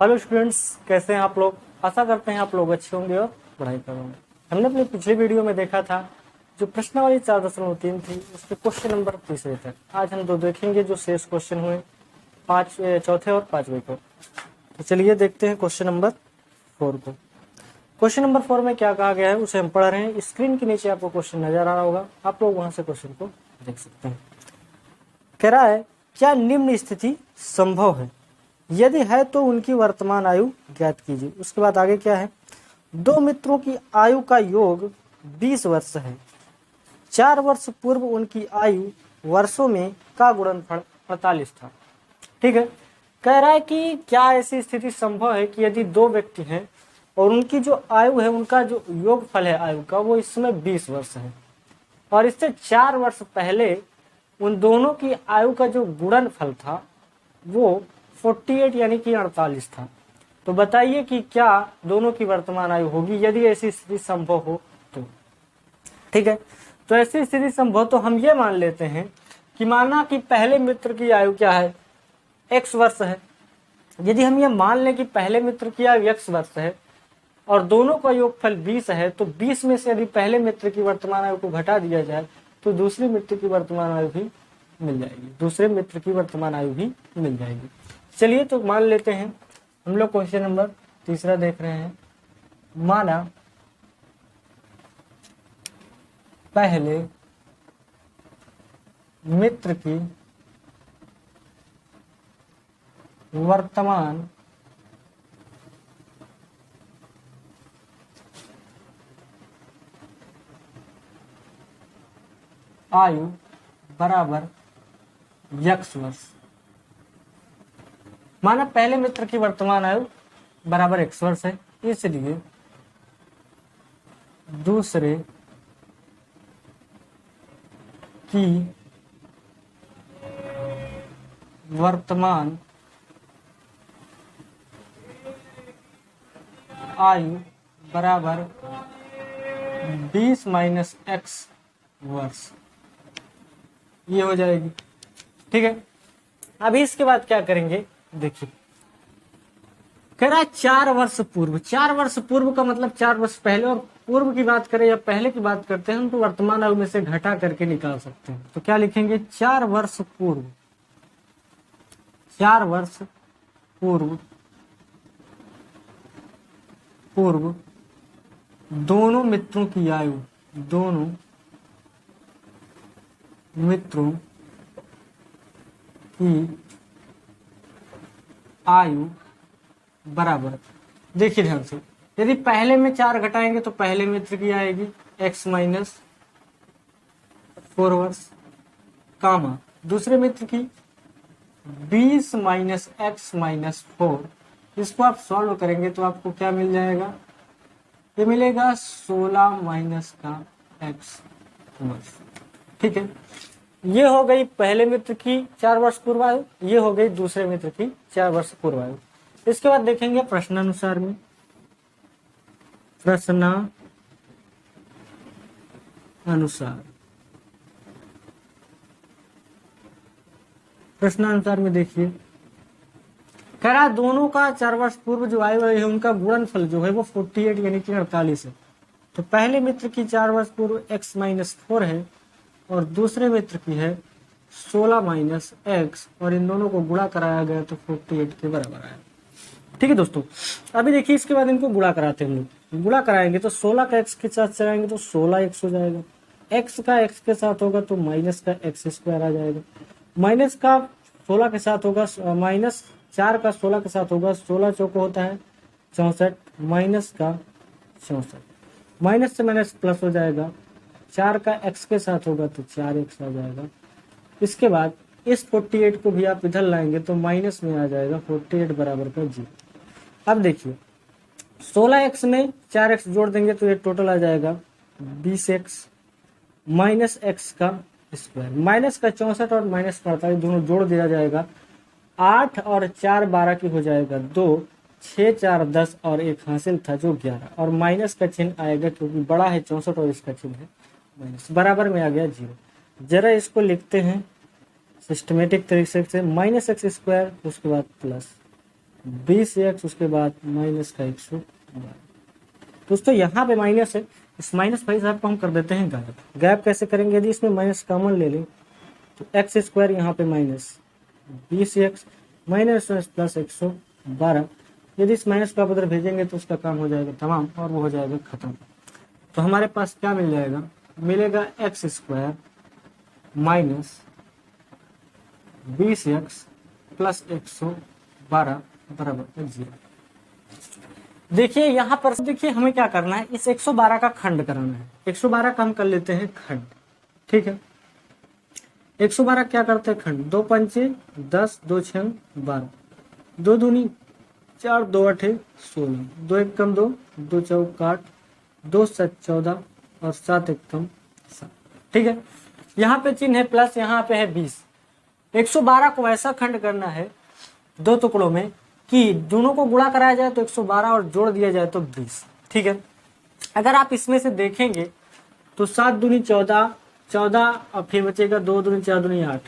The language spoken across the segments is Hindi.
हेलो स्टूडेंट्स, कैसे हैं आप लोग। आशा करते हैं आप लोग अच्छे होंगे और पढ़ाई कर रहे होंगे। हमने अपनी पिछली वीडियो में देखा था जो प्रश्नावली 4.3 थी उसके क्वेश्चन नंबर तीसरे तक। आज हम दो देखेंगे जो शेष क्वेश्चन हुए चौथे और पांचवे को। तो चलिए देखते हैं क्वेश्चन नंबर 4 को। क्वेश्चन नंबर 4 में क्या कहा गया है उसे हम पढ़ रहे हैं। स्क्रीन के नीचे आपको क्वेश्चन नजर आ रहा होगा, आप लोग वहां से क्वेश्चन को देख सकते हैं। कह रहा है क्या निम्न स्थिति संभव है, यदि है तो उनकी वर्तमान आयु ज्ञात कीजिए। उसके बाद आगे क्या है, दो मित्रों की आयु का योग 20 वर्ष है। 4 वर्ष पूर्व उनकी आयु वर्षों में का गुणनफल 48 था। ठीक है, कह रहा है कि क्या ऐसी स्थिति संभव है कि यदि दो व्यक्ति हैं और उनकी जो आयु है, उनका जो योगफल है आयु का, वो इस समय 20 वर्ष है और इससे 4 वर्ष पहले उन दोनों की आयु का जो गुणनफल था वो 48 यानी कि 48 था। तो बताइए कि क्या दोनों की वर्तमान आयु होगी यदि ऐसी स्थिति संभव हो तो। ठीक है, तो ऐसी स्थिति संभव तो हम ये मान लेते हैं कि माना कि पहले मित्र की आयु क्या है, x वर्ष है। यदि हम ये मान लें कि पहले मित्र की आयु x वर्ष है और दोनों का योगफल 20 है, तो 20 में से यदि पहले मित्र की वर्तमान आयु को घटा दिया जाए तो दूसरे मित्र की वर्तमान आयु भी मिल जाएगी, दूसरे मित्र की वर्तमान आयु भी मिल जाएगी। चलिए तो मान लेते हैं, हम लोग क्वेश्चन नंबर तीसरा देख रहे हैं। माना पहले मित्र की वर्तमान आयु बराबर x वर्ष। माना पहले मित्र की वर्तमान आयु बराबर x वर्ष है, इसलिए दूसरे की वर्तमान आयु बराबर 20 माइनस x वर्ष, ये हो जाएगी। ठीक है, अभी इसके बाद क्या करेंगे देखिए, कह रहा है 4 वर्ष पूर्व। 4 वर्ष पूर्व का मतलब 4 वर्ष पहले, और पूर्व की बात करें या पहले की बात करते हैं तो वर्तमान आयु में से घटा करके निकाल सकते हैं। तो क्या लिखेंगे, 4 वर्ष पूर्व, 4 वर्ष पूर्व पूर्व दोनों मित्रों की आयु, दोनों मित्रों की आयु बराबर, देखिए ध्यान से, यदि पहले में 4 घटाएंगे तो पहले मित्र की आएगी x माइनस 4 वर्ष, कामा दूसरे मित्र की 20 माइनस x माइनस 4। इसको आप सॉल्व करेंगे तो आपको क्या मिल जाएगा, ये मिलेगा 16 माइनस का x वर्ष। ठीक है, ये हो गई पहले मित्र की 4 वर्ष पूर्व आयु, ये हो गई दूसरे मित्र की 4 वर्ष पूर्व आयु। इसके बाद देखेंगे प्रश्नानुसार में, प्रश्नानुसार में देखिए, कह रहा दोनों का 4 वर्ष पूर्व जो आयु है उनका गुणनफल जो है वो 48 यानी कि 48 है। तो पहले मित्र की 4 वर्ष पूर्व x माइनस 4 है और दूसरे मित्र की है 16 माइनस x, और इन दोनों को गुणा कराया गया तो 48 के बराबर आया। ठीक है दोस्तों, अभी देखिए इसके बाद इनको गुणा कराते हैं हम लोग। गुणा कराएंगे तो 16 का x के साथ चलाएंगे तो 16 x हो जाएगा, x का x के साथ होगा तो माइनस का x स्क्वायर आ जाएगा, माइनस का 16 के साथ होगा, माइनस 4 का 16 के साथ होगा, 16 चौको होता है 64, माइनस का 64, माइनस से माइनस प्लस हो जाएगा, 4 का x के साथ होगा तो 4x आ जाएगा। इसके बाद इस 48 को भी आप इधर लाएंगे तो माइनस में आ जाएगा, 48 बराबर का 0। अब देखिए 16x में 4x जोड़ देंगे तो ये टोटल आ जाएगा 20x माइनस x का स्क्वायर, माइनस का 64 और माइनस का 48 दोनों जोड़ दिया जाएगा, 8 और 4 12 की हो जाएगा 2, 6 4 10 और एक हासिल था जो 11, और माइनस का चिन्ह आएगा क्योंकि बड़ा है 64 और इसका चिन्ह है माइनस, बराबर में आ गया 0। जरा इसको लिखते हैं सिस्टमेटिक तरीके से, माइनस एक्स स्क्वायर उसके बाद प्लस 20x उसके बाद माइनस का 112। दोस्तों यहाँ पे माइनस है, इस माइनस भाई साहब को हम कर देते हैं गायब। गायब कैसे करेंगे, यदि इसमें माइनस कॉमन ले लें तो एक्स स्क्वायर यहाँ पे माइनस 20x माइनस प्लस 112। यदि इस माइनस को आप उधर भेजेंगे तो उसका काम हो जाएगा तमाम और वो हो जाएगा खत्म। तो हमारे पास क्या मिल जाएगा, मिलेगा x square minus 20x plus 112 बराबर 0। देखिए यहाँ पर देखिए हमें क्या करना है, इस 112 का खंड कराना है। 112 का हम कर लेते हैं खंड, ठीक है। 112 क्या करते हैं खंड, 2 पंचे 10, 2 छंग 12, 2 दूनी 4, 2 अठे 16, 2 एक कम 2, 2 चौक 8, 2 7 14 और 7 एक कम 7, ठीक है। यहाँ पे चिन्ह है प्लस, यहाँ पे है 20। 112 को ऐसा खंड करना है दो टुकड़ों में कि दोनों को गुणा कराया जाए तो 112 और जोड़ दिया जाए तो 20, ठीक है। अगर आप इसमें से देखेंगे तो 7 दूनी 14, 14 और फिर बचेगा 2 दूनी 4 दूनी 8,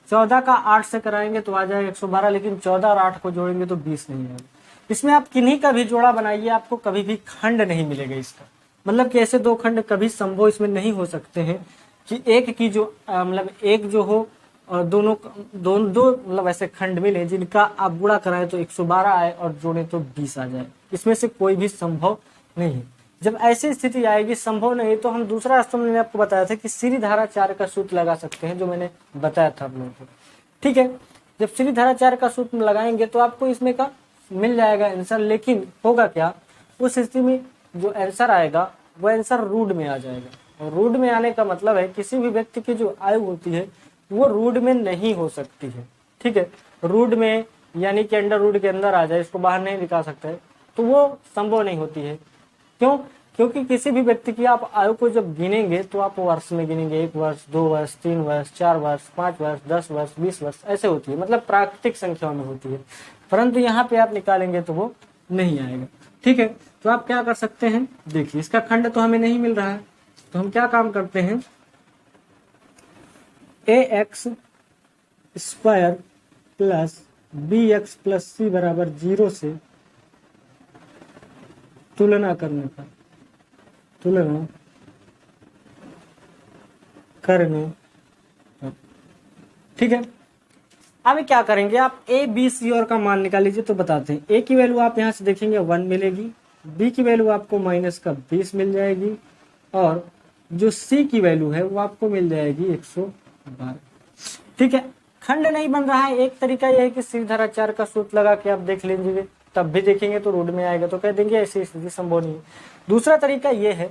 14 का 8 से कराएंगे तो आ जाएगा 112, लेकिन 14 और 8 को जोड़ेंगे तो 20 नहीं आएगा। इसमें आप किन्हीं का भी जोड़ा बनाइए, आपको कभी भी खंड नहीं मिलेगा इसका। मतलब कि ऐसे दो खंड कभी संभव इसमें नहीं हो सकते हैं कि एक की जो मतलब एक जो हो और दोनों दो मतलब ऐसे खंड मिले जिनका आप गुणा कराएं तो 112 आए और जोड़े तो 20 आ जाए। इसमें से कोई भी संभव नहीं है। जब ऐसी स्थिति आएगी संभव नहीं, तो हम दूसरा रास्ता मैंने आपको बताया था कि सीधी धारा 4 का सूत्र लगा सकते हैं, जो मैंने बताया था आप लोगों को, ठीक है। जब सीधी धारा 4 का सूत्र लगाएंगे तो आपको इसमें का मिल जाएगा आंसर, लेकिन होगा क्या, उस स्थिति में जो आंसर आएगा वो आंसर रूट में आ जाएगा। और रूट में आने का मतलब है किसी भी व्यक्ति की जो आयु होती है वो रूट में नहीं हो सकती है, ठीक है। रूट में यानी कि अंडर रूट के अंदर आ जाए, इसको बाहर नहीं निकाल सकते, तो वो संभव नहीं होती है। क्यों, क्योंकि किसी भी व्यक्ति की आप आयु को जब गिनेंगे तो आप वर्ष में गिनेंगे, 1 वर्ष 2 वर्ष 3 वर्ष 4 वर्ष 5 वर्ष 10 वर्ष 20 वर्ष ऐसे होती है, मतलब प्राकृतिक संख्याओं में होती है। परंतु यहाँ पे आप निकालेंगे तो वो नहीं आएगा, ठीक है। तो आप क्या कर सकते हैं, देखिए इसका खंड तो हमें नहीं मिल रहा है, तो हम क्या काम करते हैं, ax square plus bx plus C बराबर 0 से तुलना करने पर ठीक है। अब क्या करेंगे, आप a b c और का मान निकाल लीजिए। तो बताते हैं, a की वैल्यू आप यहाँ से देखेंगे 1 मिलेगी, b की वैल्यू आपको माइनस का 20 मिल जाएगी, और जो c की वैल्यू है वो आपको मिल जाएगी 112, ठीक है। खंड नहीं बन रहा है, एक तरीका यह है कि सीधी धारा 4 का सूत्र लगा के आप देख लीजिए, तब भी देखेंगे तो रूट में आएगा तो कह देंगे ऐसी स्थिति संभव नहीं है। दूसरा तरीका यह है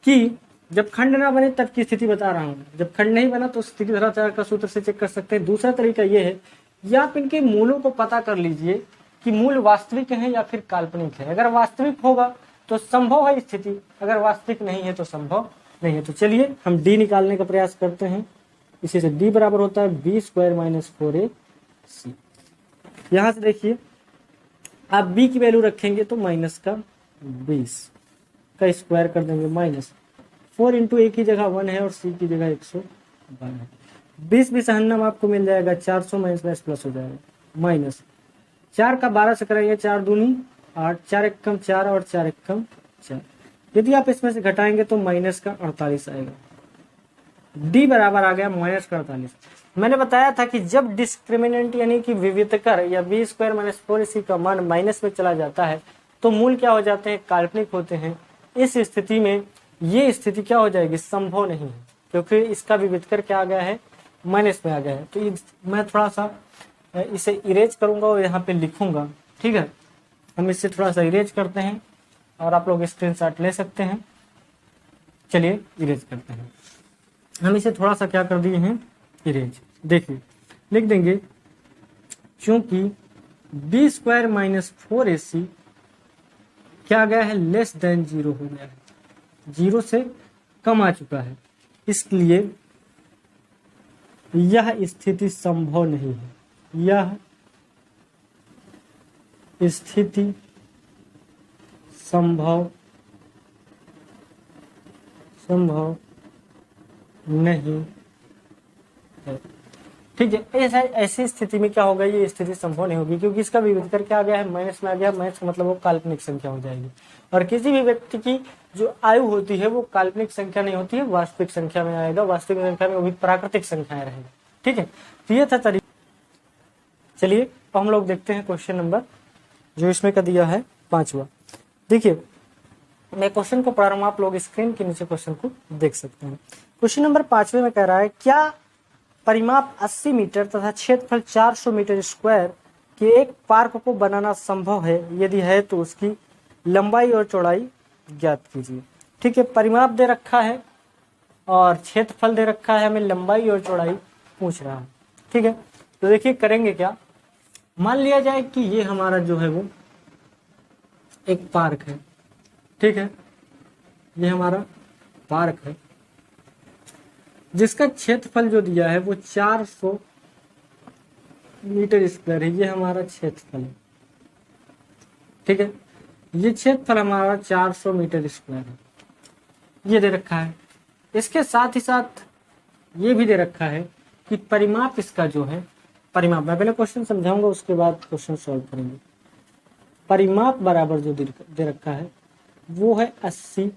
कि जब खंड ना बने तब की स्थिति बता रहा हूँ, जब खंड नहीं बना तो सीधी धारा 4 का सूत्र से चेक कर सकते हैं। दूसरा तरीका यह है या आप इनके मूलों को पता कर लीजिए कि मूल वास्तविक है या फिर काल्पनिक है। अगर वास्तविक होगा तो संभव है स्थिति, अगर वास्तविक नहीं है तो संभव नहीं है। तो चलिए हम डी निकालने का प्रयास करते हैं। इसी से डी बराबर होता है बी स्क्वायर माइनस 4ac। यहां से देखिए आप बी की वैल्यू रखेंगे तो माइनस का 20 का स्क्वायर कर देंगे, माइनस 4 इंटू ए की जगह 1 है और सी की जगह 112 है। 20 भी सहन्नम आपको मिल जाएगा 400 माइनस प्लस हो जाएगा, माइनस 4 का 12 से करेंगे 4 दूनी 8, 4 एक कम 4 और 4 एक कम 4। यदि आप इसमें से घटाएंगे तो माइनस का 48 आएगा। डी बराबर आ गया माइनस का 48। मैंने बताया था कि जब डिस्क्रिमिनेंट यानी कि विविधकर या बी स्क्वायर माइनस 4ac का मान माइनस में चला जाता है तो मूल क्या हो जाते हैं, काल्पनिक होते हैं। इस स्थिति में ये स्थिति क्या हो जाएगी, संभव नहीं है, क्योंकि इसका विविधकर क्या आ गया है, माइनस में आ गया है। तो मैं थोड़ा सा इसे इरेज करूंगा और यहाँ पे लिखूंगा, ठीक है। हम इससे थोड़ा सा इरेज करते हैं और आप लोग स्क्रीनशॉट ले सकते हैं। चलिए इरेज करते हैं। हम इसे थोड़ा सा क्या कर दिए हैं, इरेज। देखिए लिख देंगे चूंकि बी स्क्वायर माइनस 4ac क्या गया है, लेस देन 0 हो गया है, 0 से कम आ चुका है, इसलिए यह स्थिति संभव नहीं है। यह स्थिति संभव नहीं है। ठीक है। ऐसा ऐसी स्थिति में क्या होगा, ये स्थिति संभव नहीं होगी क्योंकि इसका विविध करके आ गया है, माइनस में आ गया, माइनस का मतलब वो काल्पनिक संख्या हो जाएगी। और किसी भी व्यक्ति की जो आयु होती है वो काल्पनिक संख्या नहीं होती है, वास्तविक संख्या में आएगा। वास्तविक संख्या में वो भी प्राकृतिक संख्याएं रहेगी। ठीक है, तो ये था तरीका। चलिए अब हम लोग देखते हैं क्वेश्चन नंबर जो इसमें का दिया है 5वां। देखिए मैं क्वेश्चन को पढ़ा रहा हूँ, आप लोग स्क्रीन के नीचे क्वेश्चन को देख सकते हैं। क्वेश्चन नंबर 5 में कह रहा है, क्या परिमाप 80 मीटर तथा क्षेत्रफल 400 मीटर स्क्वायर के एक पार्क को बनाना संभव है? यदि है तो उसकी लंबाई और चौड़ाई ज्ञात कीजिए। ठीक है, परिमाप दे रखा है और क्षेत्रफल दे रखा है, हमें लंबाई और चौड़ाई पूछ रहा है। ठीक है, तो देखिए करेंगे क्या। मान लिया जाए कि ये हमारा जो है वो एक पार्क है। ठीक है, ये हमारा पार्क है जिसका क्षेत्रफल जो दिया है वो 400 मीटर स्क्वायर है। ये हमारा क्षेत्रफल है। ठीक है, ये क्षेत्रफल हमारा 400 मीटर स्क्वायर है, ये दे रखा है। इसके साथ ही साथ ये भी दे रखा है कि परिमाप इसका जो है, परिमाप मैं पहले क्वेश्चन समझाऊंगा उसके बाद क्वेश्चन सॉल्व करेंगे। परिमाप बराबर जो दे रखा है वो है 80।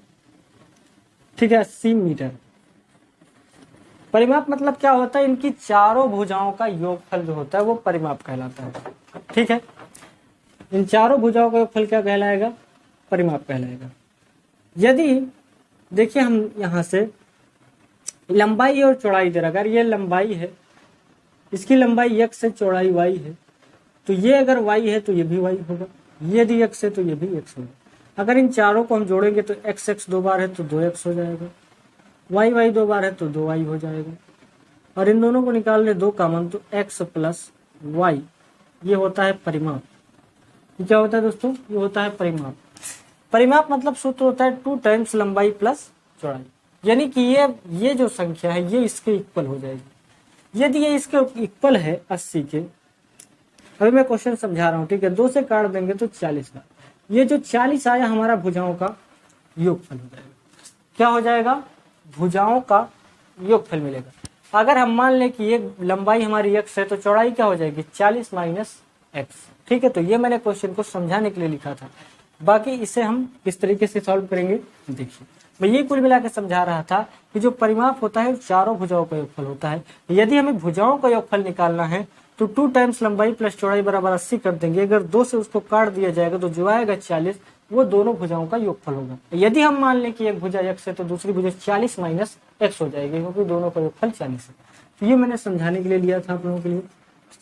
ठीक है, 80 मीटर। परिमाप मतलब क्या होता है, इनकी चारों भुजाओं का योगफल जो होता है वो परिमाप कहलाता है। ठीक है, इन चारों भुजाओं का योगफल क्या कहलाएगा, परिमाप कहलाएगा। यदि देखिए हम यहां से लंबाई और चौड़ाई दे रखा है, ये लंबाई है, इसकी लंबाई x है, चौड़ाई y है, तो ये अगर y है तो ये भी y होगा, ये यदि x है तो ये भी x होगा। अगर इन चारों को हम जोड़ेंगे तो x x 2 बार है तो 2x हो जाएगा, y y 2 बार है तो 2y हो जाएगा, और इन दोनों को निकाल ले 2 कॉमन तो x प्लस y, ये होता है परिमाप। ये क्या होता है दोस्तों, ये होता है परिमाप। परिमाप मतलब सूत्र होता है 2 टाइम्स लंबाई प्लस चौड़ाई, यानी कि ये जो संख्या है ये इसके इक्वल हो जाएगी। यदि ये इसके इक्वल है 80 के, अभी मैं क्वेश्चन समझा रहा हूँ। ठीक है, 2 से काट देंगे तो 40 का, ये जो 40 आया हमारा भुजाओं का योगफल हो जाएगा। क्या हो जाएगा, भुजाओं का योगफल मिलेगा। अगर हम मान लें कि ये लंबाई हमारी x है तो चौड़ाई क्या हो जाएगी 40 माइनस x। ठीक है, तो ये मैंने क्वेश्चन को समझाने के लिए लिखा था, बाकी इसे हम किस तरीके से सॉल्व करेंगे देखिए। मैं ये कुल मिला के समझा रहा था कि जो परिमाप होता है चारों भुजाओं का योगफल होता है। यदि हमें भुजाओं का योगफल निकालना है तो 2 टाइम्स लंबाई प्लस चौड़ाई बराबर 80 कर देंगे। अगर 2 से उसको काट दिया जाएगा तो जो आएगा 40, वो दोनों भुजाओं का योगफल होगा। यदि हम मान लें कि एक भुजा x है तो दूसरी भुजा 40 माइनस x हो जाएगी, क्योंकि दोनों का योगफल 40 है। तो ये मैंने समझाने के लिए लिया था आप लोगों के लिए।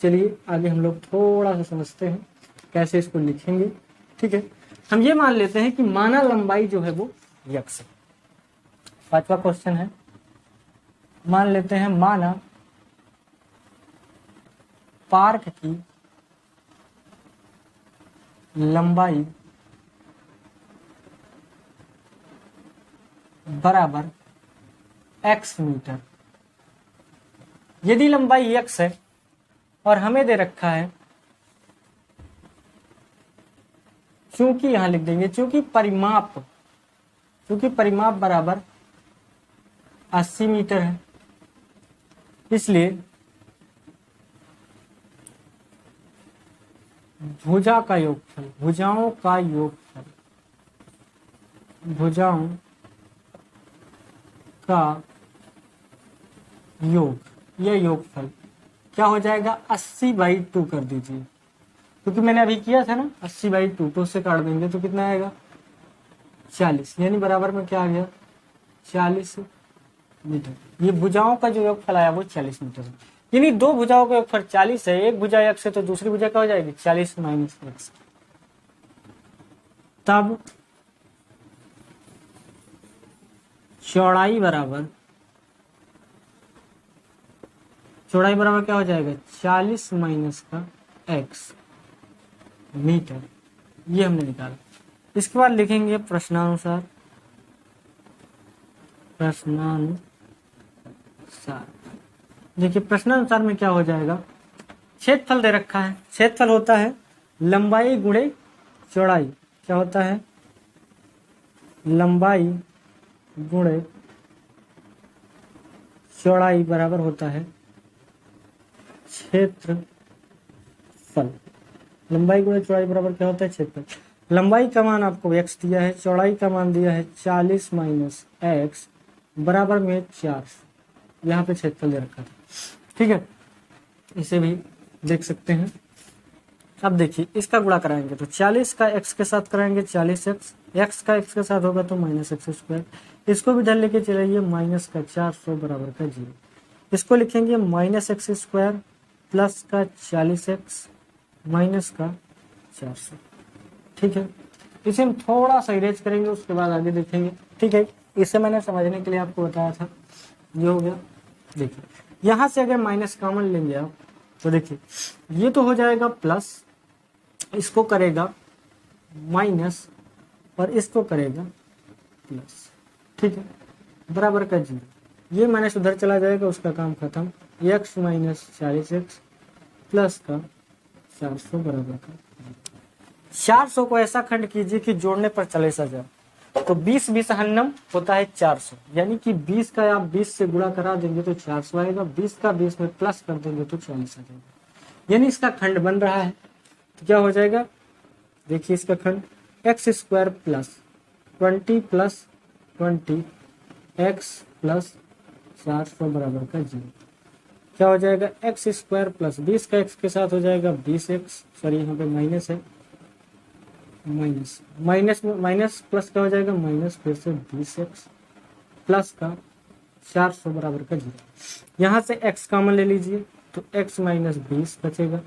चलिए आगे हम लोग थोड़ा सा समझते हैं कैसे इसको लिखेंगे। ठीक है, हम ये मान लेते हैं कि माना लंबाई जो है वो x है। 5वां क्वेश्चन है, मान लेते हैं माना पार्क की लंबाई बराबर x मीटर। यदि लंबाई x है और हमें दे रखा है, चूंकि यहां लिख देंगे चूंकि परिमाप बराबर 80 मीटर है, इसलिए भुजाओं का योग, यह योगफल क्या हो जाएगा 80/2 कर दीजिए, क्योंकि मैंने अभी किया था ना 80/2, तो उससे काट देंगे तो कितना आएगा 40, यानी बराबर में क्या आ गया 40 मीटर। ये भुजाओं का जो योगफल आया वो 40 मीटर है, यानी दो भुजाओं का योगफल 40 है। एक भुजा x है तो दूसरी भुजा क्या हो जाएगी 40 माइनस x। तब चौड़ाई बराबर क्या हो जाएगा 40 माइनस का x मीटर, ये हमने निकाला। इसके बाद लिखेंगे प्रश्नानुसार। देखिए प्रश्नानुसार में क्या हो जाएगा, क्षेत्रफल दे रखा है, क्षेत्रफल होता है लंबाई गुणे चौड़ाई। क्या होता है, लंबाई गुणे चौड़ाई बराबर होता है क्षेत्रफल। लंबाई गुणा चौड़ाई बराबर क्या होता है? क्षेत्रफल। लंबाई का मान आपको x दिया है, चौड़ाई का मान दिया है 40 माइनस एक्स बराबर में 400। यहाँ पे क्षेत्रफल दे रखा था, ठीक है, इसे भी देख सकते हैं। अब देखिए इसका गुणा कराएंगे तो 40 का x के साथ कराएंगे 40x, x का x के साथ होगा तो माइनस एक्स स्क्वायर, इसको भी इधर लेके चलाइए माइनस का 400 बराबर का 0। इसको लिखेंगे माइनस एक्स स्क्वायर प्लस का 40x माइनस का 400, ठीक है। इसे हम थोड़ा सा इरेज करेंगे, उसके बाद आगे देखेंगे, ठीक है। इसे मैंने समझने के लिए आपको बताया था, ये हो गया। देखिए यहाँ से अगर माइनस कॉमन लेंगे आप तो देखिए ये तो हो जाएगा प्लस, इसको करेगा माइनस और इसको करेगा प्लस, ठीक है, बराबर का 0। ये माइनस उधर चला जाएगा, उसका काम खत्म। x माइनस 40x प्लस का 400 बराबर का 400 को ऐसा खंड कीजिए कि जोड़ने पर 40 आ जाए, तो 20 20 हन्नम होता है 400, यानी कि 20 का आप 20 से गुणा करा देंगे तो 400 आएगा, 20 का 20 में प्लस कर देंगे तो 40 आ जाएगा, यानी इसका खंड बन रहा है। तो क्या हो जाएगा? देखिए इसका खंड x square plus 20 plus 20 x plus 400 बराबर का 0। क्या हो जाएगा? एक्स स्क्वायर प्लस 20 का एक्स के साथ हो जाएगा 20x, सॉरी यहाँ पे माइनस है, माइनस माइनस माइनस प्लस का हो जाएगा माइनस, फिर से 20x प्लस का 400 बराबर का 0। यहाँ से x कॉमन ले लीजिए तो x माइनस 20 बचेगा,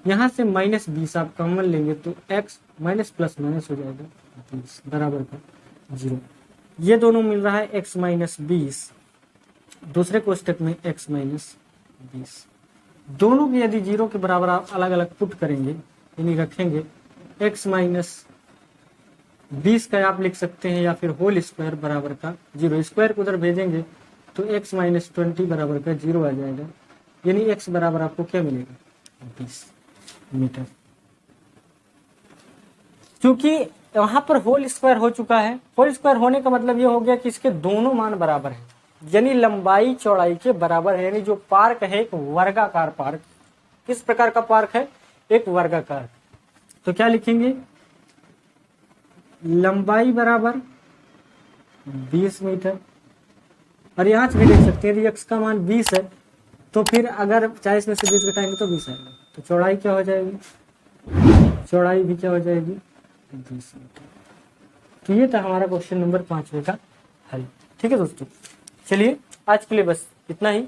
यहाँ से माइनस 20 आप कॉमन लेंगे तो x माइनस प्लस माइनस हो जाएगा 20 बराबर का 0। ये दोनों मिल रहा है x माइनस 20, दूसरे कोष्टक में x माइनस 20। दोनों की यदि 0 के बराबर आप अलग अलग पुट करेंगे, यानी रखेंगे, x माइनस 20 का आप लिख सकते हैं या फिर होल स्क्वायर बराबर का 0, स्क्वायर को उधर भेजेंगे तो x माइनस 20 बराबर का 0 आ जाएगा, यानी x बराबर आपको क्या मिलेगा? 20 मीटर। क्योंकि वहां पर होल स्क्वायर हो चुका है, होल स्क्वायर होने का मतलब ये हो गया कि इसके दोनों मान बराबर है, यानी लंबाई चौड़ाई के बराबर है, यानी जो पार्क है एक वर्गाकार पार्क। किस प्रकार का पार्क है? एक वर्गाकार। तो क्या लिखेंगे? लंबाई बराबर 20 मीटर, और यहाँ से भी देख सकते हैं यदि x का मान 20 है तो फिर अगर 40 में से 20 घटाएंगे तो 20 आएगा, तो चौड़ाई क्या हो जाएगी? चौड़ाई भी क्या हो जाएगी? 20 मीटर। तो ये था हमारा क्वेश्चन नंबर 5 का हल, ठीक है दोस्तों। चलिए आज के लिए बस इतना ही।